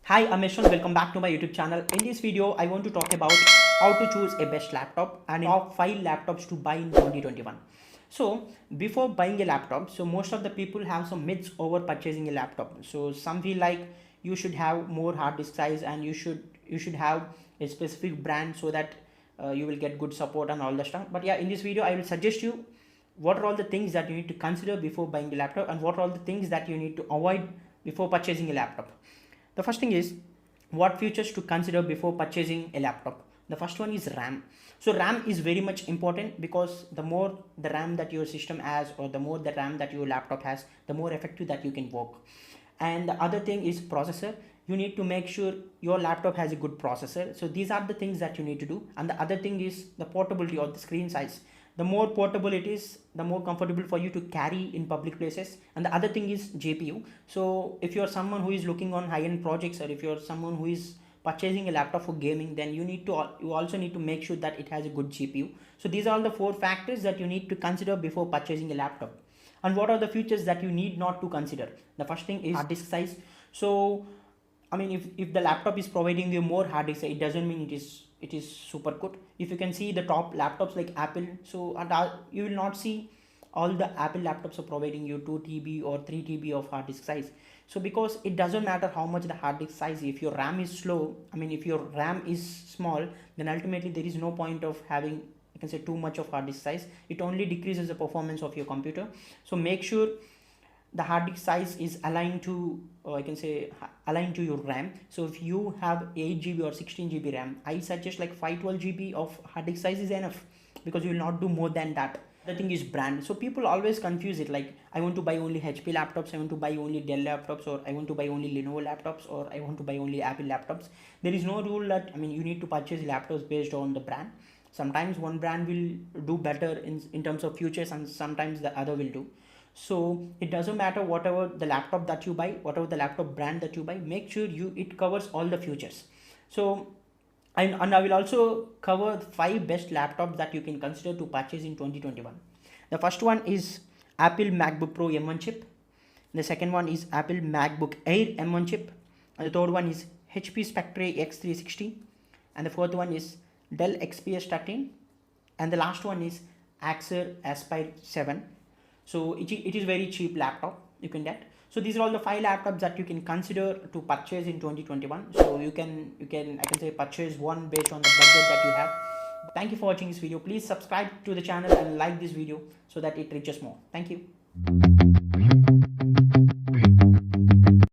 Hi, I'm Yashwant. Welcome back to my YouTube channel. In this video, I want to talk about how to choose a best laptop and top 5 laptops to buy in 2021. So before buying a laptop, so most of the people have some myths over purchasing a laptop. So some feel like you should have more hard disk size and you should have a specific brand so that you will get good support and all the stuff. But yeah, in this video, I will suggest you what are all the things that you need to consider before buying a laptop and what are all the things that you need to avoid before purchasing a laptop. The first thing is what features to consider before purchasing a laptop. The first one is RAM. So RAM is very much important because the more the RAM that your system has or the more the RAM that your laptop has, the more effective that you can work. And the other thing is processor. You need to make sure your laptop has a good processor. So these are the things that you need to do. And the other thing is the portability or the screen size. The more portable it is, the more comfortable for you to carry in public places. And the other thing is GPU. So if you're someone who is looking on high-end projects, or if you're someone who is purchasing a laptop for gaming, then you also need to make sure that it has a good GPU. So these are all the 4 factors that you need to consider before purchasing a laptop. And what are the features that you need not to consider? The first thing is hard disk size. So I mean, if the laptop is providing you more hard disk, it doesn't mean it is super good. If you can see the top laptops like Apple, so you will not see all the Apple laptops are providing you 2 TB or 3 TB of hard disk size. So because it doesn't matter how much the hard disk size, if your RAM is slow, I mean if your RAM is small, then ultimately there is no point of having, you can say, too much of hard disk size. It only decreases the performance of your computer. So make sure the hard disk size is aligned to I can say aligned to your RAM. So if you have 8 GB or 16 GB RAM, I suggest like 512 GB of hard disk size is enough because you will not do more than that. The thing is brand. So people always confuse it, like I want to buy only HP laptops, I want to buy only Dell laptops, or I want to buy only Lenovo laptops, or I want to buy only Apple laptops. There is no rule that, I mean, you need to purchase laptops based on the brand. Sometimes one brand will do better in terms of features and sometimes the other will do. So it doesn't matter whatever the laptop that you buy, whatever the laptop brand that you buy, make sure it covers all the features. So and I will also cover 5 best laptops that you can consider to purchase in 2021. The first one is Apple MacBook Pro M1 chip. The second one is Apple MacBook Air M1 chip. And the third one is HP Spectre X360. And the fourth one is Dell XPS 13. And the last one is Acer Aspire 7. So it is very cheap laptop you can get. So these are all the 5 laptops that you can consider to purchase in 2021. So you can I can say purchase one based on the budget that you have. Thank you for watching this video. Please subscribe to the channel and like this video so that it reaches more. Thank you.